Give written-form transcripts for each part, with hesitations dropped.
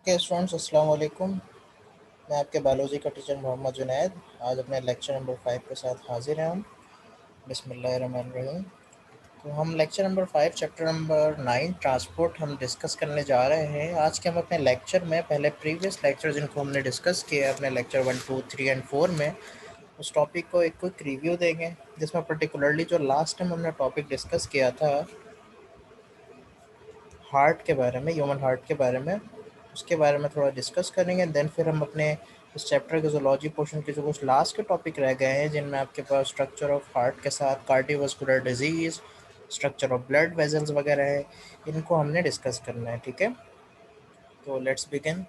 Okay students, अस्सलाम वालेकुम। मैं आपके बायोलॉजी का टीचर मोहम्मद जुनैद आज अपने लेक्चर नंबर 5 के साथ हाजिर हैं हम। बिस्मिल्लाहिर्रहमानिर्रहीम। तो हम lecture number 5 chapter number 9 transport हम डिस्कस करने जा रहे हैं। आज के हम अपने लेक्चर में पहले प्रीवियस लेक्चर जिनको हमने डिस्कस किया है अपने लेक्चर 1 2 3 एंड 4 में, उस टॉपिक को एक क्विक रिव्यू देंगे, जिसमें पर्टिकुलरली जो लास्ट टाइम हमने टॉपिक डिस्कस किया था हार्ट के बारे में, ह्यूमन हार्ट के बारे में, उसके बारे में थोड़ा डिस्कस करेंगे। देन फिर हम अपने इस चैप्टर के जूलॉजी पोर्शन के जो कुछ लास्ट के टॉपिक रह गए हैं, जिनमें आपके पास स्ट्रक्चर ऑफ हार्ट के साथ cardiovascular disease, structure of blood vessels वगैरह है, इनको हमने डिस्कस करना है। ठीक है, तो लेट्स बिगिन।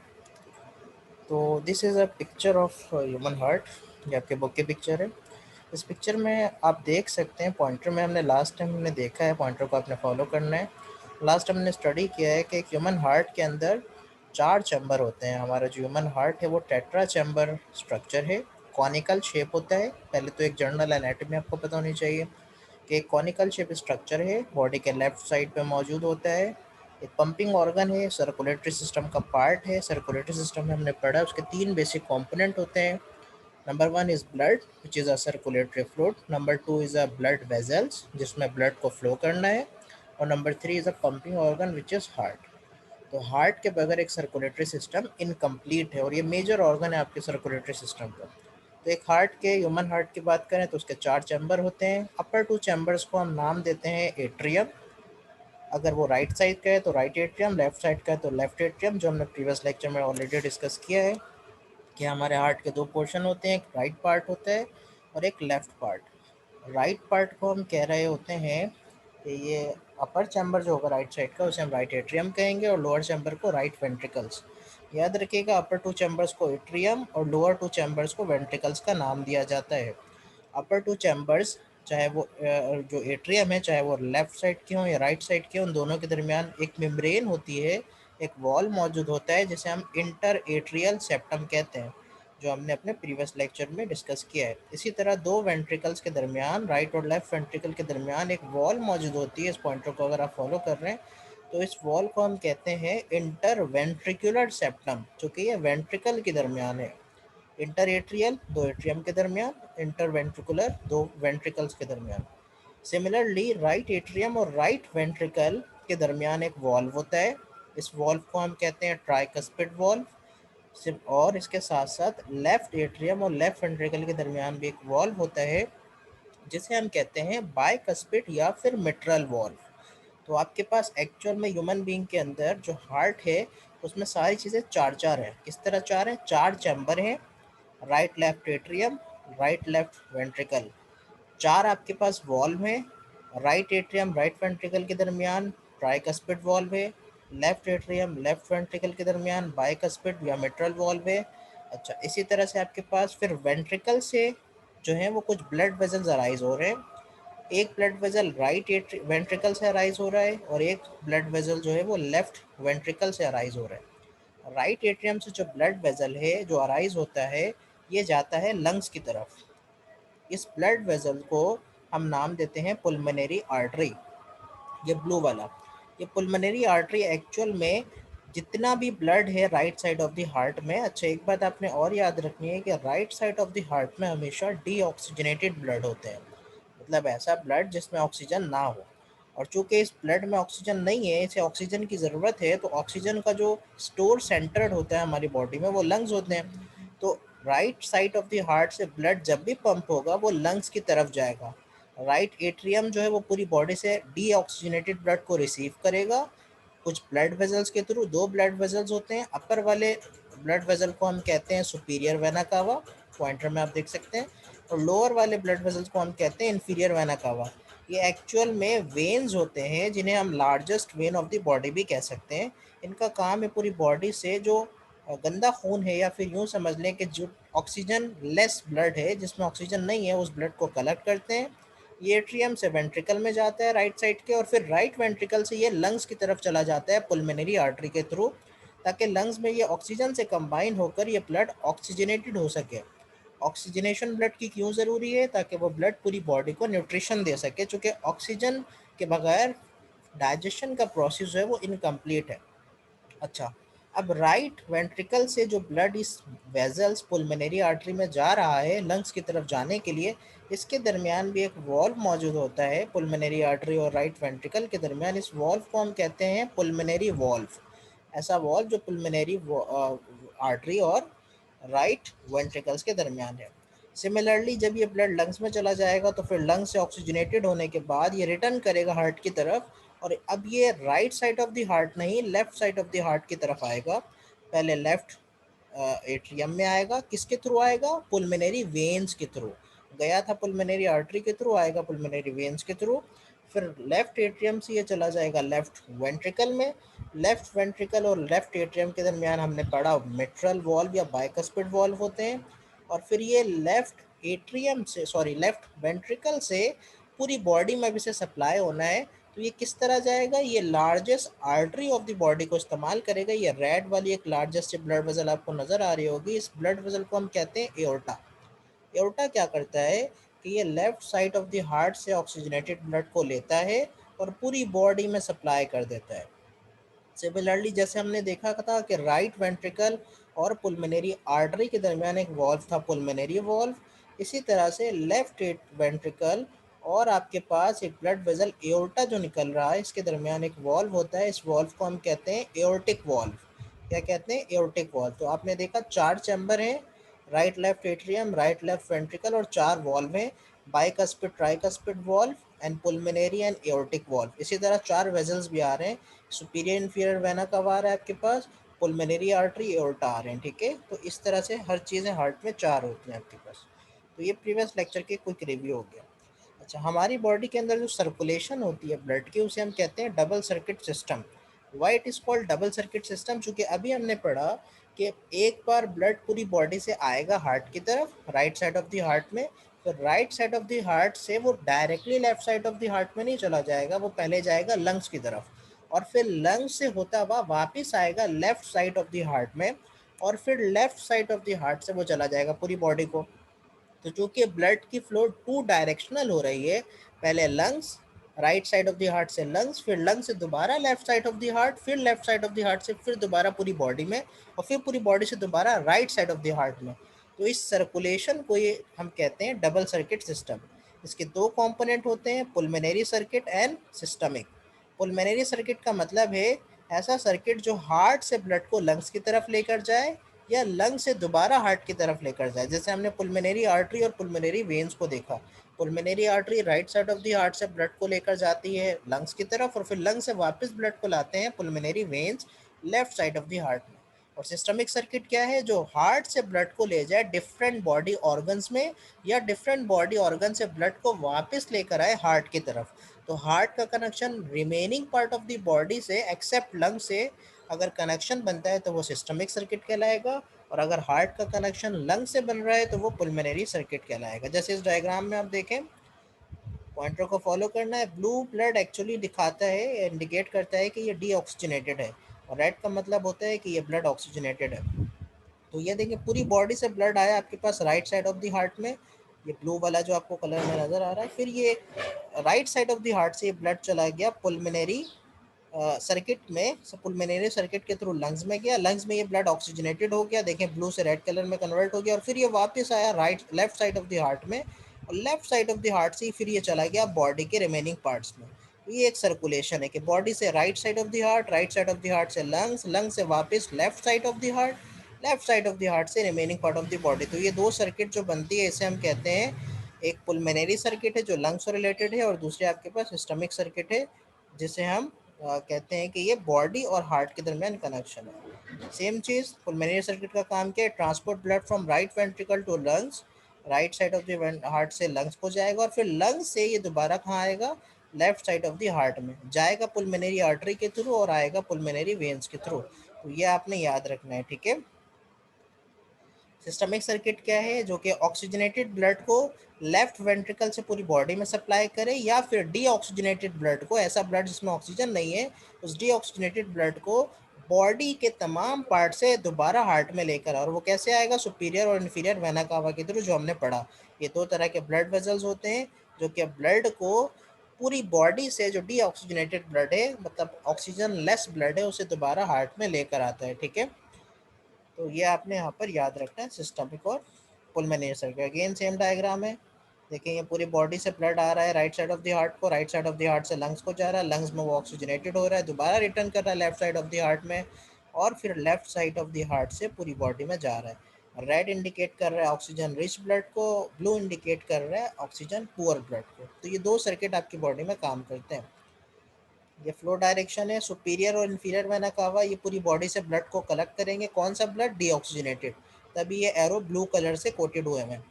तो this is a picture of human heart. ये आपके बुक की पिक्चर है। इस पिक्चर में आप देख सकते हैं पॉइंटर में हमने लास्ट टाइम हमने देखा है, पॉइंटर को आपने फॉलो करना है। लास्ट टाइम हमने स्टडी किया है कि एक ह्यूमन हार्ट के अंदर 4 चैम्बर होते हैं। हमारा जो ह्यूमन हार्ट है वो टेट्रा चैम्बर स्ट्रक्चर है, कॉनिकल शेप होता है। पहले तो एक जनरल एनाटॉमी आपको पता होनी चाहिए कि एक कॉनिकल शेप स्ट्रक्चर है, बॉडी के लेफ्ट साइड पे मौजूद होता है। एक पंपिंग ऑर्गन है, सर्कुलेटरी सिस्टम का पार्ट है। सर्कुलेटरी सिस्टम में हमने पढ़ा उसके 3 बेसिक कंपोनेंट होते हैं। Number 1 is blood which is a circulatory fluid. Number 2 is a blood vessels जिसमें ब्लड को फ्लो करना है। और number 3 is a pumping organ which is heart. तो हार्ट के बगैर एक सर्कुलेटरी सिस्टम इनकम्प्लीट है, और ये मेजर ऑर्गन है आपके सर्कुलेटरी सिस्टम का। तो एक हार्ट के, ह्यूमन हार्ट की बात करें तो उसके 4 चैम्बर होते हैं। अपर 2 चैम्बर्स को हम नाम देते हैं एट्रियम। अगर वो राइट साइड का है तो राइट एट्रियम, लेफ्ट साइड का है तो लेफ्ट एट्रियम, जो हमने प्रीवियस लेक्चर में ऑलरेडी डिस्कस किया है कि हमारे हार्ट के 2 पोर्शन होते हैं, एक राइट पार्ट होता है और एक लेफ्ट पार्ट। राइट पार्ट को हम कह रहे होते हैं कि ये अपर चैम्बर जो होगा राइट साइड का, उसे हम राइट एट्रियम कहेंगे, और लोअर चैम्बर को राइट वेंट्रिकल्स। याद रखिएगा, अपर 2 चैम्बर्स को एट्रियम और लोअर 2 चैम्बर्स को वेंट्रिकल्स का नाम दिया जाता है। अपर 2 चैम्बर्स, चाहे वो जो एट्रियम है, चाहे वो लेफ्ट साइड के हों या राइट साइड के हों, उन दोनों के दरमियान एक मेम्ब्रेन होती है, एक वॉल मौजूद होता है जिसे हम इंटर एट्रियल सेप्टम कहते हैं, जो हमने अपने प्रीवियस लेक्चर में डिस्कस किया है। इसी तरह 2 वेंट्रिकल्स के दरमियान, राइट और लेफ्ट वेंट्रिकल के दरमियान एक वॉल मौजूद होती है। इस पॉइंटर को अगर आप फॉलो कर रहे हैं तो इस वॉल को हम कहते हैं इंटर वेंट्रिकुलर सेप्टम, जो कि ये वेंट्रिकल के दरमियान है। इंटर एट्रियल 2 एट्रियम के दरमियान, इंटर वेंट्रिकुलर 2 वेंट्रिकल्स के दरमियान। सिमिलरली राइट एट्रियम और राइट वेंट्रिकल के दरमियान एक वॉल्व होता है। इस वॉल्व को हम कहते हैं ट्राइकस्पिड वॉल्व। और इसके साथ साथ लेफ्ट एट्रियम और लेफ्ट वेंट्रिकल के दरमियान भी एक वॉल्व होता है जिसे हम कहते हैं बाइकस्पिड या फिर मिट्रल वॉल्व। तो आपके पास एक्चुअल में ह्यूमन बीइंग के अंदर जो हार्ट है उसमें सारी चीज़ें चार चार हैं। किस तरह चार हैं? 4 चैम्बर हैं, right left atrium, right left ventricle. 4 आपके पास वॉल्व हैं, राइट एट्रियम राइट वेंट्रिकल के दरमियान ट्राइकस्पिड वॉल्व है, लेफ्ट एट्रियम लेफ्ट वेंट्रिकल के दरमियान बाइकस्पिड या मिट्रल वॉल्व है। अच्छा, इसी तरह से आपके पास फिर वेंट्रिकल से जो है वो कुछ ब्लड वेजल्स अराइज हो रहे हैं। एक ब्लड वेजल राइट वेंट्रिकल से अराइज हो रहा है और एक ब्लड वेजल जो है वो लेफ्ट वेंट्रिकल से अराइज हो रहा है। राइट एट्रियम से जो ब्लड वेजल है जो अराइज होता है, ये जाता है लंग्स की तरफ। इस ब्लड वेजल को हम नाम देते हैं पुल्मोनरी आर्टरी, ये ब्लू वाला। ये पुल्मोनरी आर्टरी एक्चुअल में जितना भी ब्लड है right side of the heart में। अच्छा, एक बात आपने और याद रखनी है कि right side of the heart में हमेशा डीऑक्सीजनेटेड ब्लड होते हैं, मतलब ऐसा ब्लड जिसमें ऑक्सीजन ना हो। और चूंकि इस ब्लड में ऑक्सीजन नहीं है, इसे ऑक्सीजन की ज़रूरत है, तो ऑक्सीजन का जो स्टोर सेंटर्ड होता है हमारी बॉडी में वो लंग्स होते हैं। तो right side of the heart से ब्लड जब भी पंप होगा वो लंग्स की तरफ जाएगा। राइट एट्रियम जो है वो पूरी बॉडी से डीऑक्सीजनेटेड ब्लड को रिसीव करेगा कुछ ब्लड वेजल्स के थ्रू। 2 ब्लड वेजल्स होते हैं। अपर वाले ब्लड वेजल को हम कहते हैं सुपीरियर वेना कावा, पॉइंटर में आप देख सकते हैं, और लोअर वाले ब्लड वेजल्स को हम कहते हैं इन्फीरियर वेना कावा। ये एक्चुअल में वेन्स होते हैं जिन्हें हम largest when of the body भी कह सकते हैं। इनका काम है पूरी बॉडी से जो गंदा खून है, या फिर यूँ समझ लें कि जो ऑक्सीजन लेस ब्लड है, जिसमें ऑक्सीजन नहीं है, उस ब्लड को कलेक्ट करते हैं। ये एट्रियम से वेंट्रिकल में जाता है राइट साइड के, और फिर राइट वेंट्रिकल से ये लंग्स की तरफ चला जाता है पुल्मोनरी आर्टरी के थ्रू, ताकि लंग्स में ये ऑक्सीजन से कंबाइन होकर ये ब्लड ऑक्सीजनेटेड हो सके। ऑक्सीजनेशन ब्लड की क्यों ज़रूरी है? ताकि वो ब्लड पूरी बॉडी को न्यूट्रिशन दे सके, चूँकि ऑक्सीजन के बगैर डाइजेशन का प्रोसेस जो है वो इनकम्प्लीट है। अच्छा, अब राइट वेंट्रिकल से जो ब्लड इस वेजल्स पुलमोनरी आर्टरी में जा रहा है लंग्स की तरफ जाने के लिए, इसके दरमियान भी एक वॉल्व मौजूद होता है पुलमोनरी आर्टरी और राइट वेंट्रिकल के दरमियान। इस वॉल्व को हम कहते हैं पुलमोनरी वॉल्व। ऐसा वॉल्व जो पुलमोनरी आर्टरी और राइट वेंट्रिकल्स के दरमियान है। सिमिलरली जब ये ब्लड लंग्स में चला जाएगा तो फिर लंग्स से ऑक्सीजनेटेड होने के बाद ये रिटर्न करेगा हार्ट की तरफ, और अब ये right side of the heart नहीं, left side of the heart की तरफ आएगा। पहले लेफ्ट एट्रियम में आएगा, किसके थ्रू आएगा? पुलमोनरी वेन्स के थ्रू। गया था पुलमोनरी आर्टरी के थ्रू, आएगा पुलमोनरी वेन्स के थ्रू। फिर लेफ्ट एट्रियम से ये चला जाएगा लेफ्ट वेंट्रिकल में। लेफ्ट वेंट्रिकल और लेफ्ट एट्रियम के दरमियान हमने पढ़ा मिट्रल वॉल्व या बाइकस्पिड वॉल्व होते हैं। और फिर ये लेफ्ट एट्रियम से, सॉरी, लेफ्ट वेंट्रिकल से पूरी बॉडी में भी से सप्लाई होना है। तो ये किस तरह जाएगा? ये largest artery of the body को इस्तेमाल करेगा। ये रेड वाली एक लार्जेस्ट ब्लड वेसल आपको नज़र आ रही होगी, इस ब्लड वेसल को हम कहते हैं एओर्टा। एओर्टा क्या करता है कि ये left side of the heart से ऑक्सीजनेटेड ब्लड को लेता है और पूरी बॉडी में सप्लाई कर देता है। सिमिलरली जैसे हमने देखा था कि राइट वेंट्रिकल और पुलमोनरी आर्टरी के दरमियान एक वॉल्व था, पुलमोनरी वॉल्व, इसी तरह से लेफ्ट वेंट्रिकल और आपके पास एक ब्लड वेसल एओर्टा जो निकल रहा है, इसके दरमियान एक वॉल्व होता है। इस वॉल्व को हम कहते हैं एओर्टिक वॉल्व। क्या कहते हैं? Aortic valve. तो आपने देखा 4 चैम्बर हैं, right left atrium, right left ventricle, और 4 वॉल्व हैं, bicuspid tricuspid valve and pulmonary and aortic valve. इसी तरह 4 वेजल्स भी आ रहे हैं, सुपीरियर इन्फीरियर वेना कब आ रहा है आपके पास? पुलमोनरी आर्टरी एओर्टा आ रहे हैं, ठीक है। तो इस तरह से हर चीज़ें हार्ट में 4 होती हैं आपके पास। तो ये प्रीवियस लेक्चर के क्विक रिव्यू हो गया। अच्छा, हमारी बॉडी के अंदर जो सर्कुलेशन होती है ब्लड की, उसे हम कहते हैं double circuit system. Why it is called double circuit system? चूँकि अभी हमने पढ़ा कि एक बार ब्लड पूरी बॉडी से आएगा हार्ट की तरफ, right side of the heart में, तो right side of the heart से वो directly left side of the heart में नहीं चला जाएगा, वो पहले जाएगा लंग्स की तरफ, और फिर लंग्स से होता हुआ वापस आएगा left side of the heart में, और फिर left side of the heart से वो चला जाएगा पूरी बॉडी को। तो चूंकि ब्लड की फ्लो टू डायरेक्शनल हो रही है, पहले lungs, right side of the heart से लंग्स, फिर लंग्स से दोबारा left side of the heart, फिर left side of the heart से फिर दोबारा पूरी बॉडी में, और फिर पूरी बॉडी से दोबारा right side of the heart में। तो इस सर्कुलेशन को ये हम कहते हैं डबल सर्किट सिस्टम। इसके दो कंपोनेंट होते हैं, pulmonary circuit and systemic. Pulmonary circuit का मतलब है ऐसा सर्किट जो हार्ट से ब्लड को लंग्स की तरफ लेकर जाए या लंग से दोबारा हार्ट की तरफ लेकर जाए। जैसे हमने पुलमोनरी आर्टरी और पुलमोनरी वेन्स को देखा, pulmonary artery right side of the heart से ब्लड को लेकर जाती है लंग्स की तरफ, और फिर लंग से वापस ब्लड को लाते हैं pulmonary veins left side of the heart में। और सिस्टमिक सर्किट क्या है? जो हार्ट से ब्लड को ले जाए डिफरेंट बॉडी ऑर्गन्स में, या डिफरेंट बॉडी ऑर्गन से ब्लड को वापस लेकर आए हार्ट की तरफ। तो हार्ट का connection remaining part of the body से एक्सेप्ट लंग से अगर कनेक्शन बनता है तो वो सिस्टमिक सर्किट कहलाएगा, और अगर हार्ट का कनेक्शन लंग से बन रहा है तो वो पुलमोनरी सर्किट कहलाएगा। जैसे इस डायग्राम में आप देखें, पॉइंटर को फॉलो करना है। ब्लू ब्लड एक्चुअली दिखाता है, इंडिकेट करता है कि ये डीऑक्सीजनेटेड है, और रेड का मतलब होता है कि ये ब्लड ऑक्सीजनेटेड है। तो ये देखिए पूरी बॉडी से ब्लड आया आपके पास right side of the heart में, ये ब्लू वाला जो आपको कलर में नज़र आ रहा है। फिर ये right side of the heart से ये ब्लड चला गया पुलमोनरी सर्किट में, पुलमोनरी सर्किट के थ्रू लंग्स में गया, लंग्स में ये ब्लड ऑक्सीजनेटेड हो गया, देखें ब्लू से रेड कलर में कन्वर्ट हो गया, और फिर ये वापस आया left side of the heart में, और left side of the heart से फिर ये चला गया बॉडी के रिमेनिंग पार्ट्स में। तो ये एक सर्कुलेशन है कि बॉडी से right side of the heart, right side of the heart से लंग्स, लंग्स से वापस left side of the heart, left side of the heart से remaining part of the body. तो ये दो सर्किट जो बनती है इसे हम कहते हैं, एक पुलमोनरी सर्किट है जो लंग्स से रिलेटेड है, और दूसरे आपके पास सिस्टमिक सर्किट है जिसे हम कहते हैं कि ये बॉडी और हार्ट के दरमियान कनेक्शन है। सेम चीज़ पुलमोनरी सर्किट का काम क्या है? Transport blood from right ventricle to lungs, right side of the heart से लंग्स को जाएगा, और फिर लंग्स से ये दोबारा कहाँ आएगा? Left side of the heart में जाएगा, पुलमोनरी आर्टरी के थ्रू, और आएगा पुलमोनरी वेन्स के थ्रू। तो ये आपने याद रखना है, ठीक है। सिस्टमिक सर्किट क्या है? जो कि ऑक्सीजनेटेड ब्लड को लेफ्ट वेंट्रिकल से पूरी बॉडी में सप्लाई करे, या फिर डीऑक्सीजनेटेड ब्लड को, ऐसा ब्लड जिसमें ऑक्सीजन नहीं है, उस डीऑक्सीजनेटेड ब्लड को बॉडी के तमाम पार्ट से दोबारा हार्ट में लेकर, और वो कैसे आएगा? सुपीरियर और इन्फीरियर वेना कावा के थ्रू, जो हमने पढ़ा। ये दो तरह के ब्लड वेजल्स होते हैं जो कि ब्लड को पूरी बॉडी से जो डीऑक्सीजनेटेड ब्लड है, मतलब ऑक्सीजन लेस ब्लड है, उसे दोबारा हार्ट में लेकर आता है। ठीक है, तो ये आपने यहाँ पर याद रखना है, सिस्टमिक और पुल्मोनरी सर्किट। अगेन सेम डायग्राम है, देखिए ये पूरी बॉडी से ब्लड आ रहा है right side of the heart को, right side of the heart से लंग्स को जा रहा है, लंग्स में वो ऑक्सीजनेटेड हो रहा है, दोबारा रिटर्न कर रहा है left side of the heart में, और फिर left side of the heart से पूरी बॉडी में जा रहा है। रेड इंडिकेट कर रहा है ऑक्सीजन रिच ब्लड को, ब्लू इंडिकेट कर रहा है ऑक्सीजन पुअर ब्लड को। तो ये दो सर्किट आपकी बॉडी में काम करते हैं। ये फ्लो डायरेक्शन है, सुपीरियर और इन्फीरियर मैंने कहा हुआ, ये पूरी बॉडी से ब्लड को कलेक्ट करेंगे। कौन सा ब्लड? डीऑक्सीजनेटेड, तभी ये एरो ब्लू कलर से कोटेड हुए हैं।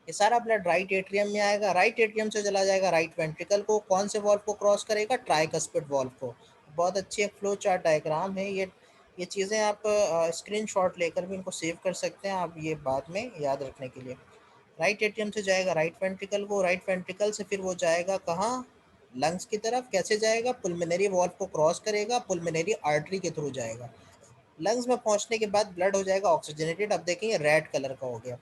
ये सारा ब्लड राइट एट्रियम में आएगा, राइट एट्रियम से चला जाएगा राइट वेंट्रिकल को, कौन से वॉल्व को क्रॉस करेगा? ट्राइकस्पिड वॉल्व को। बहुत अच्छी एक फ्लो चार्ट डायग्राम है ये चीज़ें आप स्क्रीन शॉट लेकर भी इनको सेव कर सकते हैं आप, ये बाद में याद रखने के लिए। राइट एट्रियम से जाएगा राइट वेंट्रिकल को, राइट वेंट्रिकल से फिर वो जाएगा कहाँ? लंग्स की तरफ। कैसे जाएगा? पुल्मोनरी वॉल्व को क्रॉस करेगा, पुल्मोनरी आर्टरी के थ्रू जाएगा। लंग्स में पहुंचने के बाद ब्लड हो जाएगा ऑक्सीजनेटेड, अब देखेंगे रेड कलर का हो गया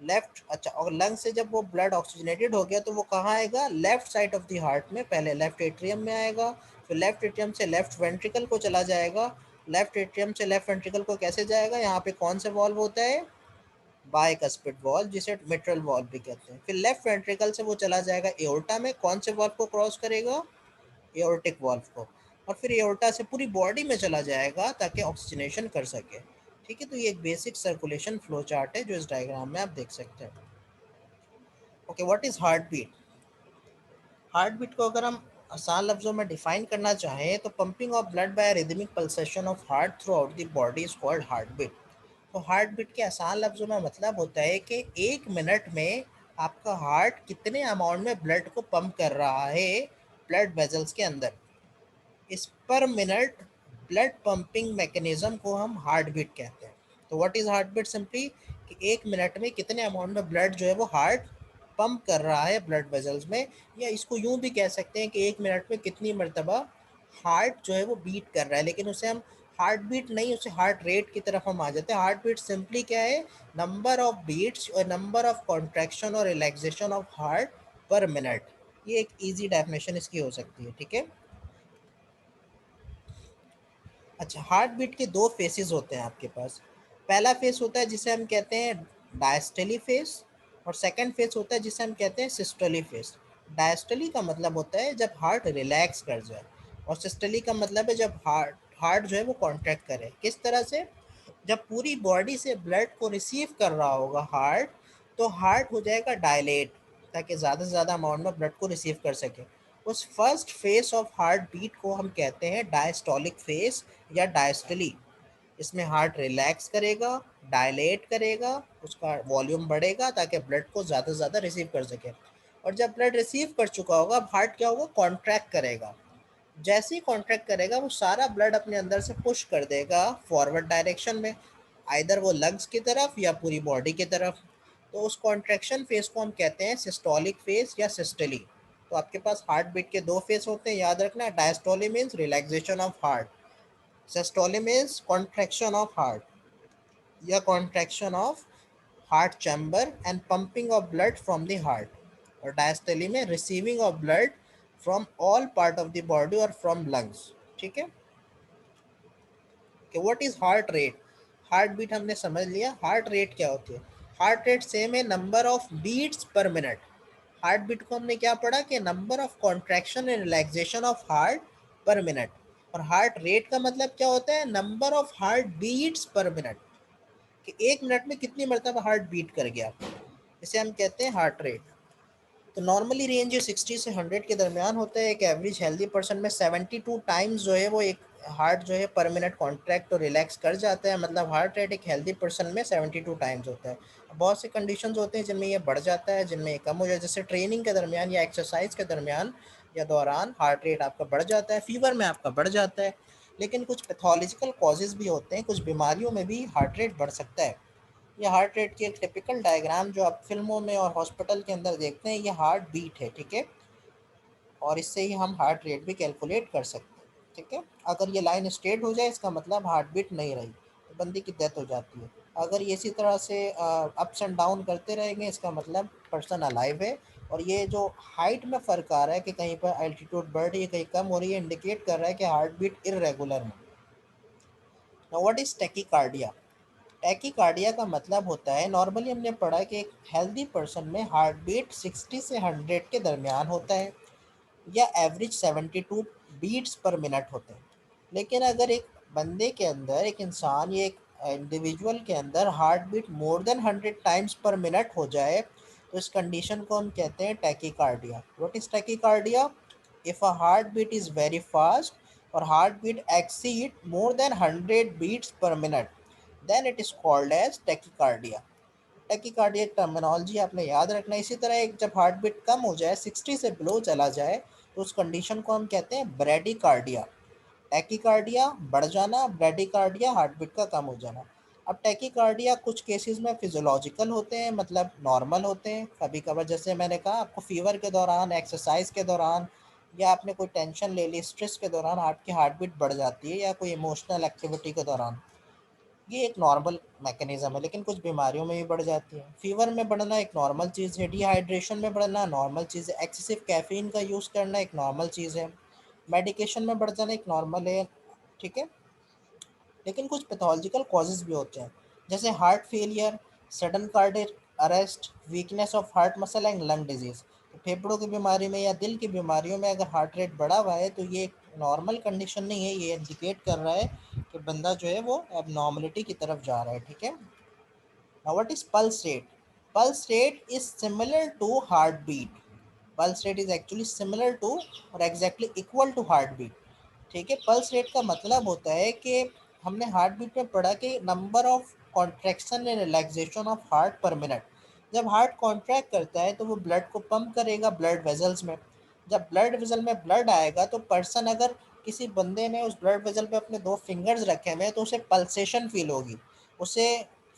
लेफ्ट। अच्छा, और लंग से जब वो ब्लड ऑक्सीजनेटेड हो गया तो वो कहाँ आएगा? Left side of the heart में, पहले लेफ्ट एट्रियम में आएगा, फिर लेफ्ट एट्रियम से लेफ्ट वेंट्रिकल को चला जाएगा, लेफ्ट एट्रियम से लेफ्ट वेंट्रिकल को कैसे जाएगा? यहाँ पे कौन सा वॉल्व होता है? बाइकस्पिड वॉल्व, जिसे मिट्रल वॉल्व भी कहते हैं। फिर लेफ्ट वेंट्रिकल से वो चला जाएगा एओर्टा में, कौन से वॉल्व को क्रॉस करेगा? एओर्टिक वॉल्व को, और फिर एओर्टा से पूरी बॉडी में चला जाएगा ताकि ऑक्सीजनेशन कर सके। ठीक है, तो ये एक बेसिक सर्कुलेशन फ्लो चार्ट है जो इस डायग्राम में आप देख सकते हैं। Okay, what is heart beat? Heart beat को अगर हम आसान लफ्जों में डिफाइन करना चाहें तो pumping of blood by rhythmic pulsation of heart throughout the body is called heart beat. तो हार्ट बीट के आसान लफ्जों में मतलब होता है कि एक मिनट में आपका हार्ट कितने अमाउंट में ब्लड को पंप कर रहा है ब्लड वेजल्स के अंदर। इस पर मिनट ब्लड पंपिंग मैकेनिज्म को हम हार्ट बीट कहते हैं। तो what is heart beat? Simply कि एक मिनट में कितने अमाउंट में ब्लड जो है वो हार्ट पंप कर रहा है ब्लड वेजल्स में, या इसको यूं भी कह सकते हैं कि एक मिनट में कितनी मरतबा हार्ट जो है वो बीट कर रहा है। लेकिन उसे हम हार्ट बीट नहीं, उसे हार्ट रेट की तरफ हम आ जाते हैं। हार्ट बीट सिंपली क्या है? नंबर ऑफ बीट्स और नंबर ऑफ कॉन्ट्रैक्शन और relaxation of heart per minute. ये एक ईजी डेफिनेशन इसकी हो सकती है। ठीक है, अच्छा, हार्ट बीट के दो फेसेस होते हैं आपके पास। पहला फेस होता है जिसे हम कहते हैं डायस्टली फेस, और सेकंड फेस होता है जिसे हम कहते हैं सिस्टोली फेस। डायस्टली का मतलब होता है जब हार्ट रिलैक्स कर जाए, और सिस्टोली का मतलब है जब हार्ट हार्ट जो है वो कॉन्ट्रैक्ट करे। किस तरह से? जब पूरी बॉडी से ब्लड को रिसीव कर रहा होगा हार्ट, तो हार्ट हो जाएगा डायलेट, ताकि ज़्यादा से ज़्यादा अमाउंट में ब्लड को रिसीव कर सके। उस first phase of heart beat को हम कहते हैं डायस्टोलिक फेस या डायस्टली। इसमें हार्ट रिलैक्स करेगा, डायलेट करेगा, उसका वॉल्यूम बढ़ेगा ताकि ब्लड को ज़्यादा से ज़्यादा रिसीव कर सके। और जब ब्लड रिसीव कर चुका होगा, अब हार्ट क्या होगा? कॉन्ट्रैक्ट करेगा। जैसे ही कॉन्ट्रैक्ट करेगा वो सारा ब्लड अपने अंदर से पुश कर देगा फॉरवर्ड डायरेक्शन में, आइदर वो लंग्स की तरफ या पूरी बॉडी की तरफ। तो उस कॉन्ट्रैक्शन फेज को हम कहते हैं सिस्टोलिक फेज या सिस्टली। तो आपके पास हार्ट बीट के दो फेज होते हैं, याद रखना। Diastole means relaxation of heart, systole means contraction of heart या contraction of heart chamber and pumping of blood from the heart, और डायस्टली में receiving of blood from all part of the body और from lungs. ठीक है, कि what is heart rate? Heart beat हमने समझ लिया, हार्ट रेट क्या होती है? हार्ट रेट सेम है number of beats per minute. Heart beat को हमने क्या पढ़ा कि number of contraction and relaxation of heart per minute. और हार्ट रेट का मतलब क्या होता है? Number of heart beats per minute, कि एक मिनट में कितनी मरतबा हार्ट बीट कर गया, इसे हम कहते हैं हार्ट रेट। तो नॉर्मली रेंज ये 60 से 100 के दरमियान होता है। एक एवरेज हेल्दी पर्सन में 72 टाइम्स जो है वो एक हार्ट जो है पर मिनट कॉन्ट्रैक्ट और रिलैक्स कर जाता है। मतलब हार्ट रेट एक हेल्दी पर्सन में 72 टाइम्स होता है। बहुत से कंडीशंस होते हैं जिनमें ये बढ़ जाता है, जिनमें ये कम हो जाता है। जैसे ट्रेनिंग के दरमियान या एक्सरसाइज के दरमियान या दौरान हार्ट रेट आपका बढ़ जाता है, फीवर में आपका बढ़ जाता है। लेकिन कुछ पैथोलॉजिकल कॉजेज भी होते हैं, कुछ बीमारियों में भी हार्ट रेट बढ़ सकता है। ये हार्ट रेट की एक टिपिकल डायग्राम जो आप फिल्मों में और हॉस्पिटल के अंदर देखते हैं, ये हार्ट बीट है। ठीक है, और इससे ही हम हार्ट रेट भी कैलकुलेट कर सकते हैं। ठीक है, अगर ये लाइन स्ट्रेट हो जाए इसका मतलब हार्ट बीट नहीं रही, तो बंदे की डेथ हो जाती है। अगर ये इसी तरह से अप्स एंड डाउन करते रहेंगे इसका मतलब पर्सन अलाइव है, और ये जो हाइट में फ़र्क आ रहा है कि कहीं पर एल्टीट्यूड बढ़ रही है कहीं कम हो रही है, इंडिकेट कर रहा है कि हार्ट बीट इरेगुलर है। Now what is tachycardia? Tachycardia का मतलब होता है, नॉर्मली हमने पढ़ा है कि एक हेल्दी पर्सन में हार्ट बीट 60 से 100 के दरमियान होता है या एवरेज 72 बीट्स पर मिनट होते हैं। लेकिन अगर एक बंदे के अंदर, एक इंसान या एक इंडिविजुअल के अंदर heart beat more than 100 times per minute हो जाए तो इस कंडीशन को हम कहते हैं tachycardia. What is tachycardia? If a heart beat is very fast और heart beat exceed more than 100 beats per minute, then it is called as tachycardia. Tachycardia terminology आपने याद रखना है। इसी तरह एक जब हार्ट बीट कम हो जाए, 60 से बिलो चला जाए, तो उस कंडीशन को हम कहते हैं ब्रेडिकार्डिया। टैकीकार्डिया बढ़ जाना, ब्रेडिकार्डिया हार्ट बीट का कम हो जाना। अब टैकीकार्डिया कुछ केसेस में फिजियोलॉजिकल होते हैं, मतलब नॉर्मल होते हैं। कभी कभार जैसे मैंने कहा आपको, फीवर के दौरान, एक्सरसाइज के दौरान, या आपने कोई टेंशन ले ली, स्ट्रेस के दौरान आपकी हार्ट बीट बढ़ जाती है, या कोई इमोशनल एक्टिविटी के दौरान। ये एक नॉर्मल मैकेनिज्म है, लेकिन कुछ बीमारियों में भी बढ़ जाती है। फीवर में बढ़ना एक नॉर्मल चीज़ है, डिहाइड्रेशन में बढ़ना नॉर्मल चीज़ है, एक्सेसिव कैफीन का यूज़ करना एक नॉर्मल चीज़ है, मेडिकेशन में बढ़ जाना एक नॉर्मल है, ठीक है। लेकिन कुछ पैथोलॉजिकल कॉजेज भी होते हैं, जैसे heart failure, sudden cardiac arrest, weakness of heart muscle and lung disease. तो फेफड़ों की बीमारी में या दिल की बीमारियों में अगर हार्ट रेट बढ़ा हुआ है तो ये एक नॉर्मल कंडीशन नहीं है, ये इंडिकेट कर रहा है कि बंदा जो है वो एबनॉर्मलिटी की तरफ जा रहा है, ठीक है। Now what is pulse rate? Pulse rate is similar to heartbeat. Pulse rate is actually similar to और exactly equal to heartbeat. ठीक है। पल्स रेट का मतलब होता है कि हमने हार्ट बीट में पढ़ा कि number of contraction and relaxation of heart per minute. जब हार्ट कॉन्ट्रैक्ट करता है तो वो ब्लड को पंप करेगा ब्लड वेजल्स में। जब ब्लड वेजल में ब्लड आएगा तो पर्सन, अगर किसी बंदे ने उस ब्लड वेजल पे अपने दो फिंगर्स रखे हुए हैं तो उसे पल्सेशन फील होगी। उसे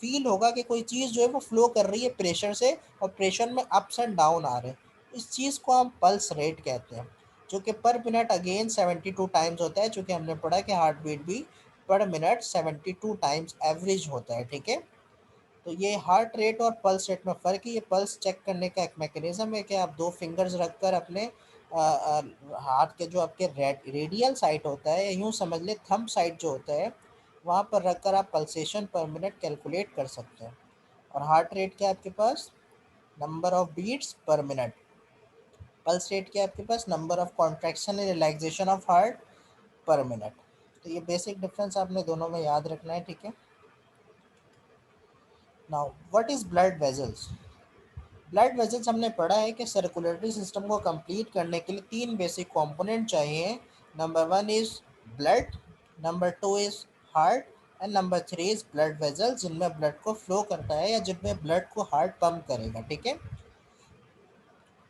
फील होगा कि कोई चीज़ जो है वो फ्लो कर रही है प्रेशर से, और प्रेशर में अप्स एंड डाउन आ रहे हैं। इस चीज़ को हम पल्स रेट कहते हैं, जो कि पर मिनट अगेन 72 टाइम्स होता है, क्योंकि हमने पढ़ा कि हार्ट बीट भी पर मिनट 72 टाइम्स एवरेज होता है, ठीक है। तो ये हार्ट रेट और पल्स रेट में फ़र्क है। ये पल्स चेक करने का एक मैकेनिज्म है कि आप दो फिंगर्स रखकर अपने हाथ के जो आपके रेडियल साइड होता है, यूँ समझ ले थंब साइड जो होता है, वहाँ पर रखकर आप पल्सेशन पर मिनट कैलकुलेट कर सकते हैं। और हार्ट रेट क्या है आपके पास? Number of beats per minute. Pulse rate क्या है आपके पास? Number of contraction and relaxation of heart per minute. तो ये बेसिक डिफरेंस आपने दोनों में याद रखना है, ठीक है। Now what is blood vessels? Blood vessels हमने पढ़ा है कि सर्कुलेटरी सिस्टम को कंप्लीट करने के लिए तीन बेसिक कंपोनेंट चाहिए। Number one is blood, number two is heart, and number three is blood vessels, जिनमें ब्लड को फ्लो करता है या जिनमें ब्लड को हार्ट पंप करेगा, ठीक है।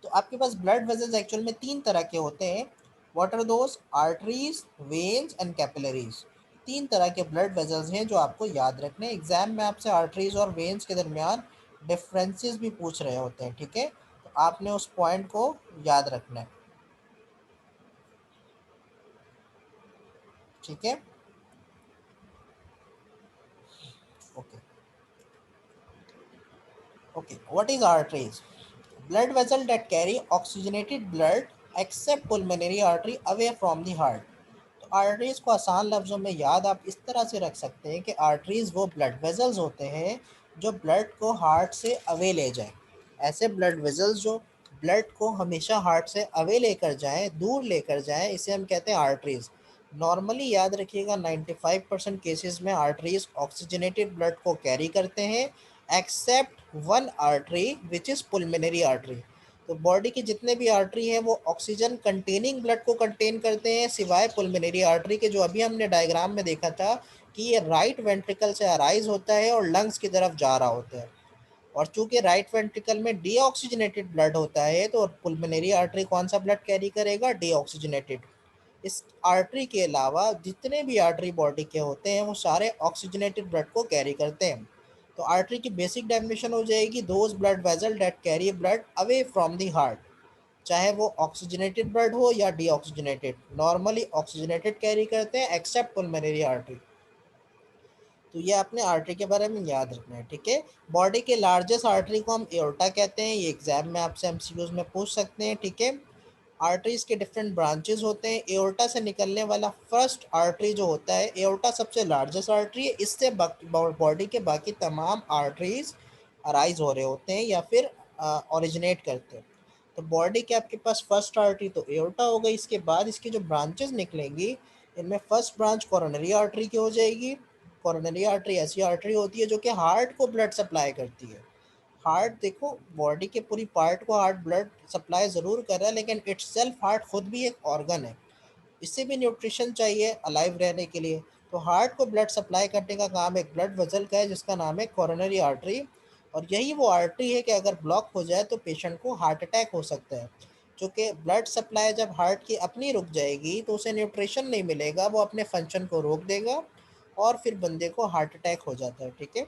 तो आपके पास ब्लड वेजल्स एक्चुअल में तीन तरह के होते हैं। What are those? Arteries, veins and capillaries. तीन तरह के ब्लड वेजल्स हैं जो आपको याद रखने हैं। एग्जाम में आपसे आर्टरीज और वेन्स के दरमियान डिफरेंसेस भी पूछ रहे होते हैं, ठीक है। तो आपने उस पॉइंट को याद रखना है, ठीक है। Okay okay, what is arteries? Blood vessel that carry oxygenated blood except pulmonary artery away from the heart। तो आर्टरीज को आसान लफ्ज़ों में याद आप इस तरह से रख सकते हैं कि आर्टरीज वो ब्लड वेजल्स होते हैं जो ब्लड को हार्ट से अवे ले जाए। ऐसे ब्लड वेजल्स जो ब्लड को हमेशा हार्ट से अवे लेकर जाएं, दूर लेकर जाएं, इसे हम कहते हैं आर्टरीज। नॉर्मली याद रखिएगा 95% केसेस में आर्टरीज ऑक्सीजनेटेड ब्लड को कैरी करते हैं, except one artery which is pulmonary artery. तो बॉडी की जितने भी आर्टरी हैं वो ऑक्सीजन कंटेनिंग ब्लड को कंटेन करते हैं, सिवाय पुलमिनरी आर्टरी के, जो अभी हमने डायग्राम में देखा था कि ये राइट वेंट्रिकल से अराइज होता है और लंग्स की तरफ जा रहा होता है। और चूंकि राइट वेंट्रिकल में डीऑक्सीजनेटेड ब्लड होता है तो पुलमिनरी आर्टरी कौन सा ब्लड कैरी करेगा? डीऑक्सीजनेटेड। इस आर्टरी के अलावा जितने भी आर्टरी बॉडी के होते हैं वो सारे ऑक्सीजनेटेड ब्लड को कैरी करते हैं। तो आर्टरी की बेसिक डेफिनेशन हो जाएगी those blood vessel that carry blood away from the heart. चाहे वो ऑक्सीजनेटेड ब्लड हो या डीऑक्सीजनेटेड, नॉर्मली ऑक्सीजनेटेड कैरी करते हैं एक्सेप्ट पुलमोनरी आर्टरी। तो ये आपने आर्टरी के बारे में याद रखना है, ठीक है। बॉडी के लार्जेस्ट आर्टरी को हम एओर्टा कहते हैं, ये एग्जाम में आपसे एमसीक्यूज में पूछ सकते हैं, ठीक है। आर्टरीज के डिफरेंट ब्रांचेस होते हैं। एओर्टा से निकलने वाला फर्स्ट आर्टरी जो होता है, एओर्टा सबसे लार्जेस्ट आर्टरी है, इससे बॉडी के बाकी तमाम आर्टरीज अराइज हो रहे होते हैं या फिर ओरिजिनेट करते हैं। तो बॉडी के आपके पास फर्स्ट आर्टरी तो एओर्टा हो गई, इसके बाद इसकी जो ब्रांचेस निकलेंगी, इनमें फर्स्ट ब्रांच कोरोनरी आर्टरी की हो जाएगी। कोरोनरी आर्टरी ऐसी आर्टरी होती है जो कि हार्ट को ब्लड सप्लाई करती है। हार्ट देखो, बॉडी के पूरी पार्ट को हार्ट ब्लड सप्लाई ज़रूर कर रहा है, लेकिन इट्स सेल्फ हार्ट खुद भी एक ऑर्गन है, इससे भी न्यूट्रिशन चाहिए अलाइव रहने के लिए। तो हार्ट को ब्लड सप्लाई करने का काम एक ब्लड वेसल का है जिसका नाम है कोरोनरी आर्टरी। और यही वो आर्टरी है कि अगर ब्लॉक हो जाए तो पेशेंट को हार्ट अटैक हो सकता है, क्योंकि ब्लड सप्लाई जब हार्ट की अपनी रुक जाएगी तो उसे न्यूट्रिशन नहीं मिलेगा, वो अपने फंक्शन को रोक देगा और फिर बंदे को हार्ट अटैक हो जाता है, ठीक है।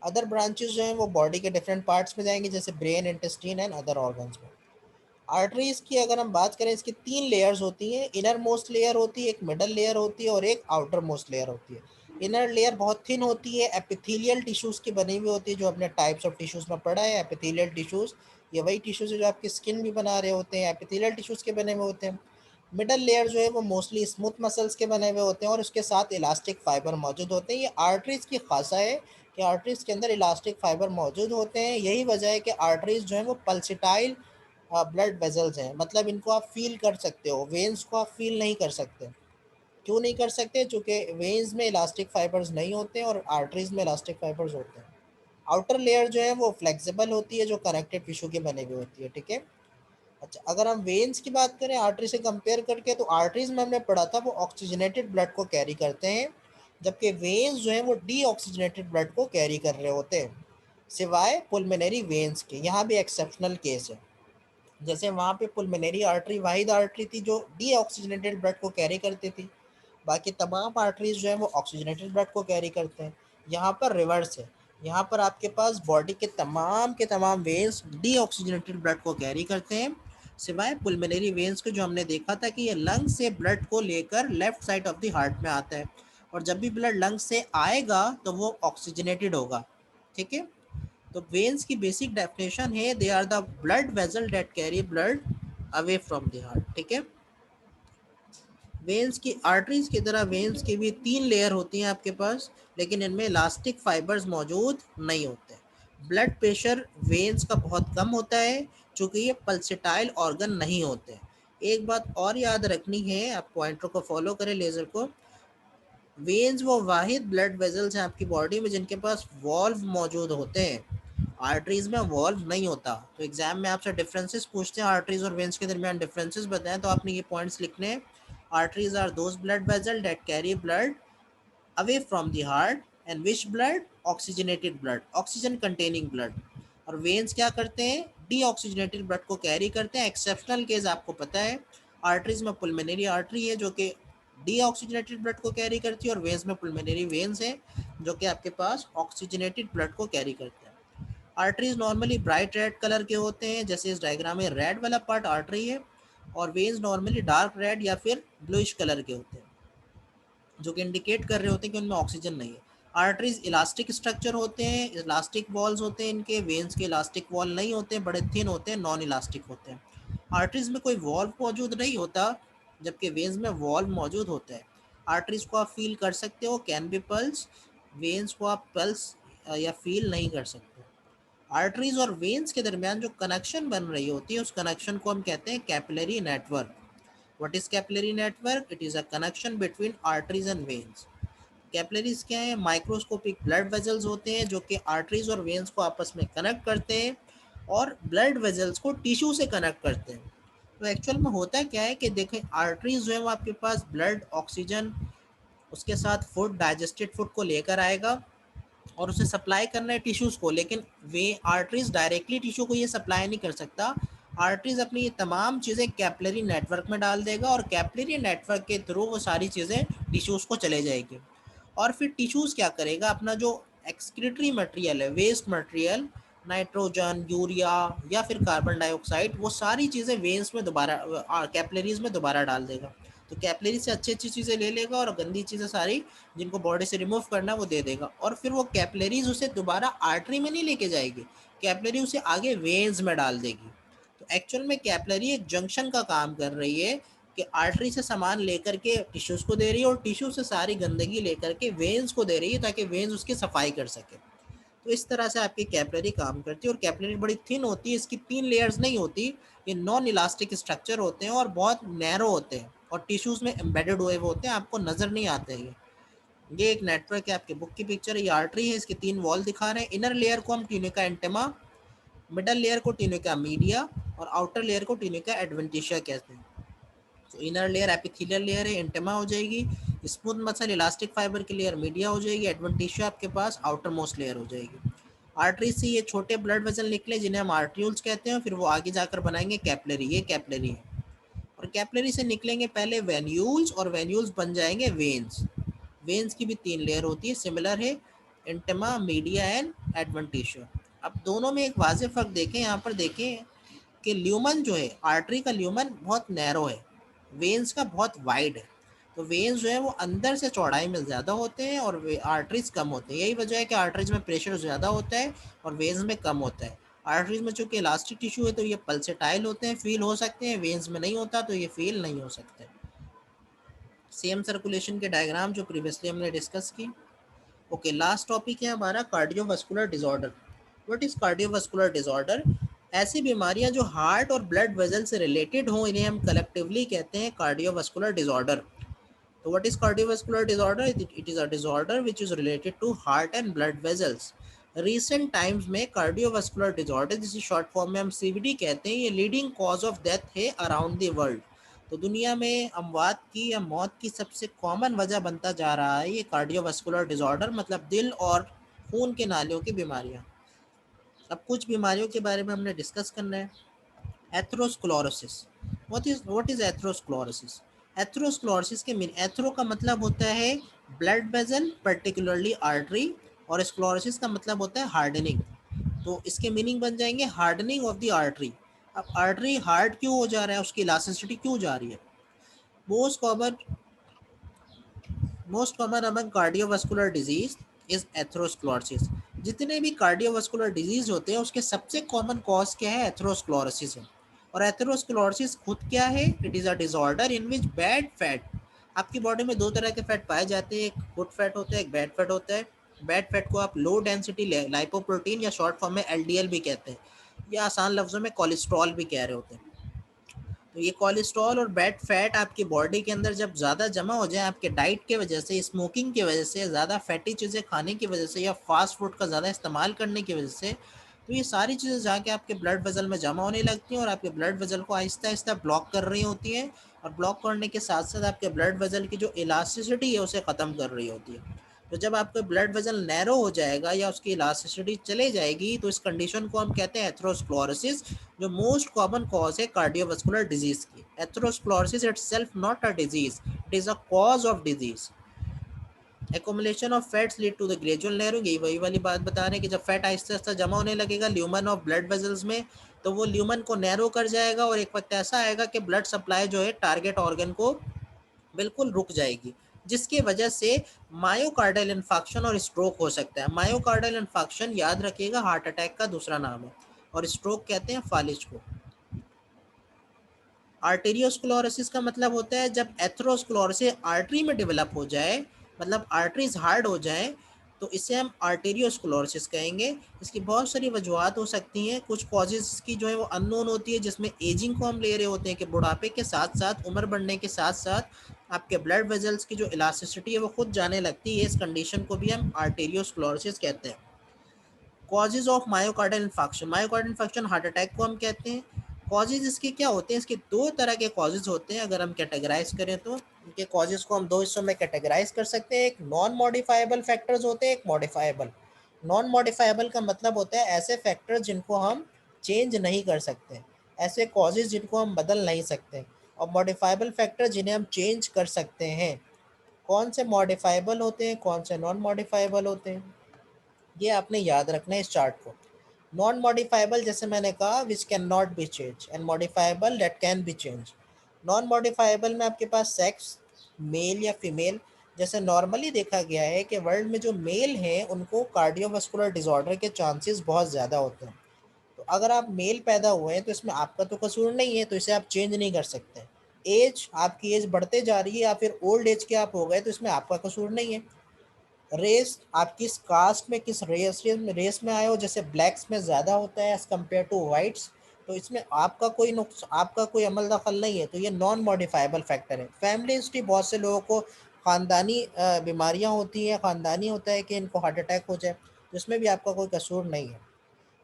अदर ब्रांचेस जो हैं वो बॉडी के डिफरेंट पार्ट्स में जाएंगे, जैसे brain, intestine and other organs में। आर्टरीज की अगर हम बात करें, इसकी 3 लेयर्स होती हैं। इनर मोस्ट लेयर होती है, एक मिडल लेयर होती है और एक आउटर मोस्ट लेयर होती है। इनर लेयर बहुत थिन होती है, एपिथेलियल टिश्यूज़ की बनी हुई होती है, जो अपने टाइप्स ऑफ टिश्यूज़ में पढ़ा है। एपिथेलियल टिश्यूज़ ये वही टिश्यूज़ है जो आपकी स्किन भी बना रहे होते हैं, एपिथेलियल टिश्यूज़ के बने हुए होते हैं। मिडल लेयर जो है वो मोस्टली स्मूथ मसल्स के बने हुए होते हैं और उसके साथ इलास्टिक फाइबर मौजूद होते हैं। ये आर्टरीज की खासा है कि आर्टरीज के अंदर इलास्टिक फाइबर मौजूद होते हैं। यही वजह है कि आर्टरीज जो है वो पल्सिटाइल ब्लड वेजल्स हैं, मतलब इनको आप फील कर सकते हो, वेन्स को आप फील नहीं कर सकते। क्यों नहीं कर सकते? चूँकि वेन्स में इलास्टिक फाइबर्स नहीं होते हैं और आर्टरीज में इलास्टिक फाइबर्स होते हैं। आउटर लेयर जो है वो फ्लेक्सिबल होती है, जो कनेक्टिव टिश्यू की बनी हुई होती है, ठीक है। अच्छा, अगर हम वेन्स की बात करें आर्टरी से कंपेयर करके, तो आर्टरीज में हमने पढ़ा था वो ऑक्सीजनेटेड ब्लड को कैरी करते हैं, जबकि वेन्स जो हैं वो डीऑक्सीजनेटेड ब्लड को कैरी कर रहे होते हैं, सिवाय पुलमोनरी वेन्स के। यहाँ भी एक्सेप्शनल केस है, जैसे वहाँ पे पुलमोनरी आर्टरी वाहिद आर्टरी थी जो डीऑक्सीजनेटेड ब्लड को कैरी करती थी, बाकी तमाम आर्टरीज जो हैं वो ऑक्सीजनेटेड ब्लड को कैरी करते हैं। यहाँ पर रिवर्स है, यहाँ पर आपके पास बॉडी के तमाम वेन्स डीऑक्सीजनेटेड ब्लड को कैरी करते हैं, सिवाय पुलमोनरी वेन्स के, जो हमने देखा था कि ये लंग से ब्लड को लेकर left side of the heart में आता है, और जब भी ब्लड लंग से आएगा तो वो ऑक्सीजनेटेड होगा, ठीक है। तो वेन्स की बेसिक डेफिनेशन है, they are the blood vessel that carry blood away from the heart, ठीक है। वेन्स की आर्टरीज की तरह वेन्स की भी 3 लेयर होती हैं आपके पास, लेकिन इनमें इलास्टिक फाइबर्स मौजूद नहीं होते। ब्लड प्रेशर वेन्स का बहुत कम होता है, चूँकि ये पल्सेटाइल ऑर्गन नहीं होते। एक बात और याद रखनी है, आप पॉइंटर को फॉलो करें, लेज़र को। वेन्स वो वाहिद ब्लड वेजल्स हैं आपकी बॉडी में जिनके पास वॉल्व मौजूद होते हैं, आर्टरीज में वॉल्व नहीं होता। तो एग्जाम में आपसे डिफरेंसेस पूछते हैं, आर्टरीज और वेन्स के दरमियान डिफरेंसेस बताएं, तो आपने ये पॉइंट्स लिखने हैं। Arteries are those blood vessel that carry blood away from the heart, and which blood? Oxygenated blood, oxygen containing blood। और वेन्स क्या करते हैं? डीऑक्सीजनेटेड ब्लड को कैरी करते हैं। एक्सेप्शनल केस आपको पता है, आर्टरीज में पुलमोनरी आर्टरी है जो कि डीऑक्सीजनेटेड ब्लड को कैरी करती है, और वेन्स में पुलमोनरी वेन्स है जो कि आपके पास ऑक्सीजनेटेड ब्लड को कैरी करते हैं। Arteries normally bright red colour के होते हैं, जैसे इस डायग्राम में रेड वाला पार्ट आर्टरी है, और वेन्स नॉर्मली डार्क रेड या फिर ब्लूइश कलर के होते हैं, जो कि इंडिकेट कर रहे होते हैं कि उनमें ऑक्सीजन नहीं है। आर्टरीज इलास्टिक स्ट्रक्चर होते हैं, इलास्टिक वॉल्स होते हैं इनके। वेन्स के इलास्टिक वॉल नहीं होते हैं, बड़े थिन होते हैं, नॉन इलास्टिक होते हैं। आर्टरीज में कोई वॉल्व मौजूद नहीं होता, जबकि वेन्स में वॉल्व मौजूद होता है। आर्टरीज को आप फील कर सकते हो, कैन बी पल्स। वेन्स को आप पल्स या फील नहीं कर सकते। आर्टरीज और वेन्स के दरमियान जो कनेक्शन बन रही होती है, उस कनेक्शन को हम कहते हैं capillary network. What is capillary network? It is a connection between arteries and veins। Capillaries क्या है? माइक्रोस्कोपिक ब्लड वेजल्स होते हैं जो कि आर्टरीज और वेन्स को आपस में कनेक्ट करते हैं और ब्लड वेजल्स को टिश्यू से कनेक्ट करते हैं। तो एक्चुअल में होता क्या है कि देखें, आर्टरीज जो है वो आपके पास ब्लड, ऑक्सीजन, उसके साथ फूड, डाइजेस्टेड फूड को लेकर आएगा और उसे सप्लाई करना है टिश्यूज़ को, लेकिन वे आर्टरीज डायरेक्टली टिश्यू को ये सप्लाई नहीं कर सकता। आर्टरीज अपनी ये तमाम चीज़ें कैपिलरी नेटवर्क में डाल देगा और कैपिलरी नेटवर्क के थ्रू वो सारी चीज़ें टिश्यूज़ को चले जाएगी, और फिर टिश्यूज़ क्या करेगा, अपना जो एक्सक्रीटरी मटेरियल है, वेस्ट मटेरियल, नाइट्रोजन, यूरिया या फिर कार्बन डाइऑक्साइड, वो सारी चीज़ें वेन्स में दोबारा, कैपिलरीज में दोबारा डाल देगा। तो कैपिलरी से अच्छी अच्छी चीज़ें ले लेगा और गंदी चीज़ें सारी जिनको बॉडी से रिमूव करना वो दे देगा, और फिर वो कैपिलरीज उसे दोबारा आर्टरी में नहीं लेके जाएगी, कैपिलरी उसे आगे वेन्स में डाल देगी। तो एक्चुअल में कैपिलरी एक जंक्शन का काम कर रही है कि आर्टरी से सामान लेकर के टिश्यूज को दे रही है और टिश्यू से सारी गंदगी लेकर के वेन्स को दे रही है ताकि वेन्स उसकी सफाई कर सके। तो इस तरह से आपकी कैपिलरी काम करती है, और कैपिलरी बड़ी थिन होती है, इसकी 3 लेयर्स नहीं होती, ये नॉन इलास्टिक स्ट्रक्चर होते हैं और बहुत नैरो होते हैं और टिश्यूज में एम्बेडेड हुए होते हैं, आपको नजर नहीं आते हैं। ये एक नेटवर्क है, आपके बुक की पिक्चर है, ये आर्टरी है, इसके 3 वॉल दिखा रहे हैं। इनर लेयर को हम ट्यूनिका एंटेमा, मिडल लेयर को ट्यूनिका मीडिया और आउटर लेयर को ट्यूनिका एडवेंटिशिया कहते हैं। तो इनर लेयर एपिथेलियल लेयर है, एंटेमा हो जाएगी, स्मूथ मसल इलास्टिक फाइबर की लेयर मीडिया हो जाएगी, एडवेंटिशिया आपके पास आउटर मोस्ट लेयर हो जाएगी। आर्टरी से ये छोटे ब्लड वेसल निकले जिन्हें हम आर्ट्रियूल्स कहते हैं, फिर वो आगे जाकर बनाएंगे कैपिलरी, ये कैपिलरी है। और कैपिलरी से निकलेंगे पहले वेन्यूल्स और वेन्यूल्स बन जाएंगे वेन्स। वेन्स की भी 3 लेयर होती है, सिमिलर है, एंटेमा मीडिया एंड एडवेंटिशिया। अब दोनों में एक वाज़ेह फ़र्क देखें, यहाँ पर देखें कि ल्यूमन जो है, आर्टरी का ल्यूमन बहुत नैरो है, वेन्स का बहुत वाइड है। तो वेन्स जो है वो अंदर से चौड़ाई में ज़्यादा होते हैं और आर्टरीज कम होते हैं। यही वजह है कि आर्टरीज में प्रेशर ज़्यादा होता है और वेन्स में कम होता है। आर्टरीज में चूँकि इलास्टिक टिश्यू है तो ये पल्सेटाइल होते हैं, फील हो सकते हैं, वेन्स में नहीं होता तो ये फील नहीं हो सकते। सेम सर्कुलेशन के डायग्राम जो प्रीवियसली हमने डिस्कस की। ओके, लास्ट टॉपिक है हमारा cardiovascular disorder. What is cardiovascular disorder? ऐसी बीमारियां जो हार्ट और ब्लड वेजल से रिलेटेड हों, इन्हें हम कलेक्टिवली कहते हैं कार्डियोवास्कुलर डिसऑर्डर। तो what is cardiovascular disorder? It is a disorder which is related to heart and blood vessels. Recent times में कार्डियोवास्कुलर डिसऑर्डर, जिसे शॉर्ट फॉर्म में हम सीवीडी कहते हैं, ये लीडिंग कॉज ऑफ डेथ है अराउंड द वर्ल्ड। तो दुनिया में अमवात की या मौत की सबसे कॉमन वजह बनता जा रहा है ये कार्डियोवास्कुलर डिसऑर्डर, मतलब दिल और खून के नालियों की बीमारियां। अब कुछ बीमारियों के बारे में हमने डिस्कस करना है। Atherosclerosis. What is atherosclerosis? Atherosclerosis के मीन, एथेरो का मतलब होता है ब्लड वेजल पर्टिकुलरली आर्टरी, और स्क्लेरोसिस का मतलब होता है हार्डनिंग। तो इसके मीनिंग बन जाएंगे हार्डनिंग ऑफ द आर्टरी। अब आर्टरी हार्ड क्यों हो जा रहा है, उसकी इलास्टिसिटी क्यों जा रही है? Most common most common among cardiovascular disease is atherosclerosis. जितने भी कार्डियोवास्कुलर डिजीज होते हैं उसके सबसे कॉमन कॉज क्या है? एथेरोस्क्लेरोसिस है। और एथेरोस्क्लेरोसिस खुद क्या है? It is a disorder in which bad fat, आपकी बॉडी में 2 तरह के फैट पाए जाते हैं, एक गुड फैट होता है, एक बैड फैट होता है। बैड फैट को आप लो डेंसिटी लाइपोप्रोटीन या शॉर्ट फॉर्म में एलडीएल भी कहते हैं, या आसान लफ्जों में कोलेस्ट्रॉल भी कह रहे होते हैं। तो ये कोलेस्ट्रॉल और बैड फैट आपकी बॉडी के अंदर जब ज़्यादा जमा हो जाए आपके डाइट के वजह से, स्मोकिंग की वजह से, ज़्यादा फैटी चीज़ें खाने की वजह से, या फास्ट फूड का ज़्यादा इस्तेमाल करने की वजह से, तो ये सारी चीज़ें जाके आपके ब्लड वेजल में जमा होने लगती हैं और आपके ब्लड वेजल को आहिस्ता आहिस्ता ब्लॉक कर रही होती हैं, और ब्लॉक करने के साथ साथ आपके ब्लड वेजल की जो इलास्टिसिटी है उसे ख़त्म कर रही होती है। तो जब आपका ब्लड वेजल नैरो हो जाएगा या उसकी इलास्टिसिटी चले जाएगी तो इस कंडीशन को हम कहते हैं एथेरोस्क्लेरोसिस, जो मोस्ट कॉमन कॉज है कार्डियोवास्कुलर डिजीज की। Atherosclerosis itself not a disease, it is a cause of disease. Accumulation of fats lead to the gradual narrowing, यही वही वाली बात बता रहे हैं कि जब फैट आहिस्ता आहिस्ता जमा होने लगेगा ल्यूमन ऑफ ब्लड वेजल्स में, तो वो ल्यूमन को नैरो कर जाएगा और एक वक्त ऐसा आएगा कि ब्लड सप्लाई जो है टारगेट ऑर्गन को बिल्कुल रुक जाएगी, जिसकी वजह से मायोकार्डियल इन्फाक्शन और स्ट्रोक हो सकता है। मायोकार्डियल इन्फाक्शन याद रखिएगा हार्ट अटैक का दूसरा नाम है, और स्ट्रोक कहते हैं फालिज को। आर्टेरियोस्क्लेरोसिस का मतलब होता है जब एथेरोस्क्लेरोसिस आर्टरी में डेवलप हो जाए, मतलब आर्टरीज हार्ड हो जाए, तो इसे हम आर्टेरियोस्क्लेरोसिस कहेंगे। इसकी बहुत सारी वजूहत हो सकती हैं, कुछ कॉजेज की जो है वो अननोन होती है, जिसमें एजिंग को हम ले रहे होते हैं कि बुढ़ापे के साथ साथ, उम्र बढ़ने के साथ साथ आपके ब्लड वेजल्स की जो इलास्टिसिटी है वो खुद जाने लगती है। इस कंडीशन को भी हम आर्टेरियोस्क्लेरोसिस कहते हैं। Causes of myocardial infection, myocardial infection heart attack को हम कहते हैं। कॉजेज इसके क्या होते हैं? इसके 2 तरह के कॉजेज होते हैं, अगर हम कैटेगराइज करें तो इनके कॉजेज को हम 2 हिस्सों में कैटेगराइज कर सकते हैं। एक नॉन मॉडिफाइबल फैक्टर्स होते हैं, एक मॉडिफाइबल। नॉन मॉडिफाइबल का मतलब होता है ऐसे फैक्टर्स जिनको हम चेंज नहीं कर सकते, ऐसे कॉजेज जिनको हम बदल नहीं सकते, और मॉडिफाइबल फैक्टर जिन्हें हम चेंज कर सकते हैं। कौन से मॉडिफाइबल होते हैं, कौन से नॉन मॉडिफाइबल होते हैं, ये आपने याद रखना है इस चार्ट को। नॉन मॉडिफाइबल जैसे मैंने कहा which can not be change, and modifiable that can be change. Non modifiable में आपके पास सेक्स, मेल या फीमेल। जैसे नॉर्मली देखा गया है कि वर्ल्ड में जो मेल हैं उनको कार्डियोवास्कुलर डिसऑर्डर के चांसेस बहुत ज़्यादा होते हैं। तो अगर आप मेल पैदा हुए हैं तो इसमें आपका तो कसूर नहीं है, तो इसे आप चेंज नहीं कर सकते। एज, आपकी एज बढ़ते जा रही है या फिर ओल्ड एज के आप हो गए तो इसमें आपका कसूर नहीं है। रेस, आप किस कास्ट में, किस रेस में आए हो, जैसे ब्लैक्स में ज़्यादा होता है एज़ कम्पेयर टू वाइट्स, तो इसमें आपका कोई नुक्स आपका कोई अमल दखल नहीं है, तो ये नॉन मॉडिफाइबल फैक्टर है। फैमिली हिस्ट्री, बहुत से लोगों को ख़ानदानी बीमारियां होती हैं, ख़ानदानी होता है कि इनको हार्ट अटैक हो जाए, तो इसमें भी आपका कोई कसूर नहीं है।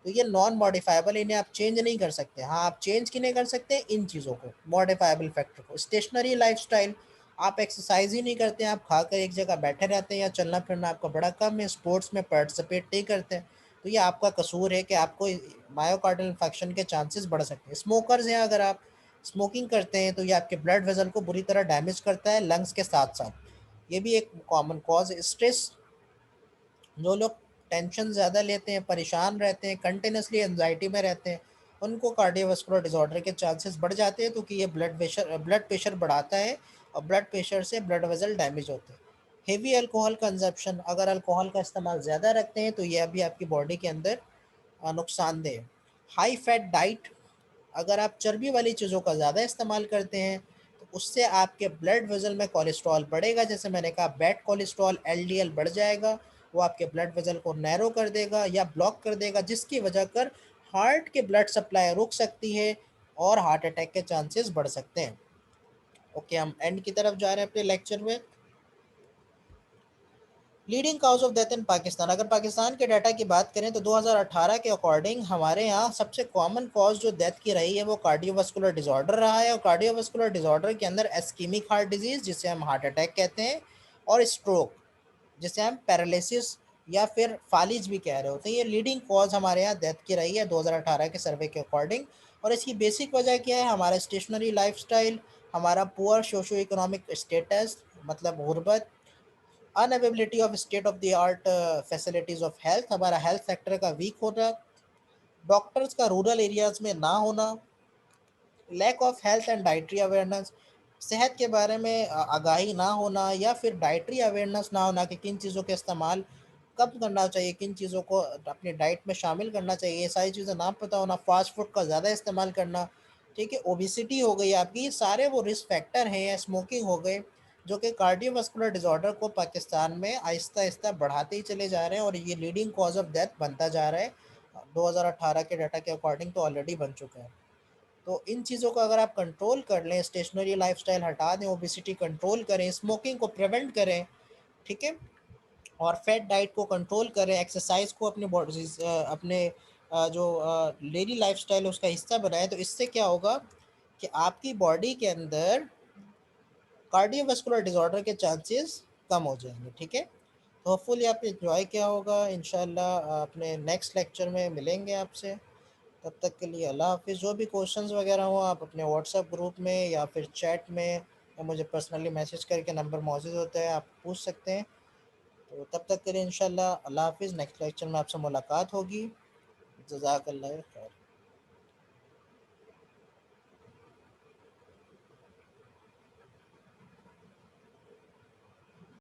तो ये नॉन मॉडिफाइबल, इन्हें आप चेंज नहीं कर सकते। हाँ, आप चेंज किन्हें कर सकते हैं, इन चीज़ों को, मॉडिफाइबल फैक्टर को। स्टेशनरी लाइफस्टाइल, आप एक्सरसाइज ही नहीं करते हैं, आप खाकर एक जगह बैठे रहते हैं या चलना फिरना आपका बड़ा कम है, स्पोर्ट्स में पार्टिसिपेट नहीं करते हैं, तो ये आपका कसूर है कि आपको मायोकार्डियल इन्फेक्शन के चांसेस बढ़ सकते हैं। स्मोकर्स हैं, अगर आप स्मोकिंग करते हैं तो ये आपके ब्लड वेसल को बुरी तरह डैमेज करता है, लंग्स के साथ साथ। ये भी एक कॉमन कॉज है। स्ट्रेस, जो लोग टेंशन ज़्यादा लेते हैं, परेशान रहते हैं, कंटिन्यूसली एंजाइटी में रहते हैं, उनको कार्डियोवास्कुलर डिसऑर्डर के चांसेस बढ़ जाते हैं, क्योंकि ये ब्लड प्रेशर बढ़ाता है और ब्लड प्रेशर से ब्लड वेसल डैमेज होते हैं। हेवी अल्कोहल कंजप्शन, अगर अल्कोहल का इस्तेमाल ज़्यादा रखते हैं तो यह भी आपकी बॉडी के अंदर नुकसानदेह है। हाई फैट डाइट, अगर आप चर्बी वाली चीज़ों का ज़्यादा इस्तेमाल करते हैं तो उससे आपके ब्लड वेजल में कोलेस्ट्रॉल बढ़ेगा। जैसे मैंने कहा, बैड कोलेस्ट्रॉल एलडीएल बढ़ जाएगा, वो आपके ब्लड वेजल को नैरो कर देगा या ब्लॉक कर देगा, जिसकी वजह कर हार्ट के ब्लड सप्लाई रुक सकती है और हार्ट अटैक के चांसेस बढ़ सकते हैं। ओके, हम एंड की तरफ जा रहे हैं अपने लेक्चर में। Leading cause of death in Pakistan, अगर पाकिस्तान के डाटा की बात करें तो 2018 के अकॉर्डिंग हमारे यहाँ सबसे कॉमन कॉज जो डेथ की रही है वो कार्डियोवास्कुलर डिसऑर्डर रहा है। और कार्डियोवास्कुलर डिसऑर्डर के अंदर एस्कीमिक हार्ट डिजीज़, जिसे हम हार्ट अटैक कहते हैं, और स्ट्रोक, जिसे हम पैरालिसिस या फिर फालिज भी कह रहे होते हैं, ये लीडिंग कॉज हमारे यहाँ डेथ की रही है 2018 के सर्वे के अकॉर्डिंग। और इसकी बेसिक वजह क्या है, हमारा स्टेशनरी लाइफस्टाइल, हमारा पुअर सोशो इकोनॉमिक स्टेटस, मतलब गुर्बत, unavailability of state of the art facilities of health, हमारा हेल्थ सेक्टर का वीक होना, डॉक्टर्स का रूरल एरियाज में ना होना, lack of health and dietary awareness, सेहत के बारे में आगाही ना होना या फिर डाइटरी अवेयरनेस ना होना कि किन चीज़ों के इस्तेमाल कब करना चाहिए, किन चीज़ों को अपनी डाइट में शामिल करना चाहिए, ये सारी चीज़ें ना पता होना, फास्ट फूड का ज़्यादा इस्तेमाल करना, ठीक है, ओबिसिटी हो गई आपकी, ये सारे वो रिस्क फैक्टर हैं, या स्मोकिंग हो गए, जो कि कार्डियोवास्कुलर डिसऑर्डर को पाकिस्तान में आहिस्ता आहिस्ता बढ़ाते ही चले जा रहे हैं और ये लीडिंग कॉज ऑफ डेथ बनता जा रहा है। 2018 के डाटा के अकॉर्डिंग तो ऑलरेडी बन चुका है। तो इन चीज़ों को अगर आप कंट्रोल कर लें, स्टेशनरी लाइफस्टाइल हटा दें, ओबेसिटी कंट्रोल करें, स्मोकिंग को प्रिवेंट करें, ठीक है, और फैट डाइट को कंट्रोल करें, एक्सरसाइज को अपने बॉडी अपने जो डेली लाइफस्टाइल है उसका हिस्सा बनाएं, तो इससे क्या होगा कि आपकी बॉडी के अंदर कार्डियोवास्कुलर डिसऑर्डर के चांसेस कम हो जाएंगे, ठीक है। तो होपफुली आपने एंजॉय किया होगा। इंशाल्लाह अपने नेक्स्ट लेक्चर में मिलेंगे आपसे। तब तक के लिए अल्लाह हाफ़िज़। जो भी क्वेश्चंस वगैरह हो आप अपने व्हाट्सएप ग्रुप में या फिर चैट में या मुझे पर्सनली मैसेज करके, नंबर मौजूद होता है, आप पूछ सकते हैं। तो तब तक के लिए इंशाल्लाह अल्लाह हाफ़िज़। नेक्स्ट लेक्चर में आपसे मुलाकात होगी। जज़ाकल्लाह खैर।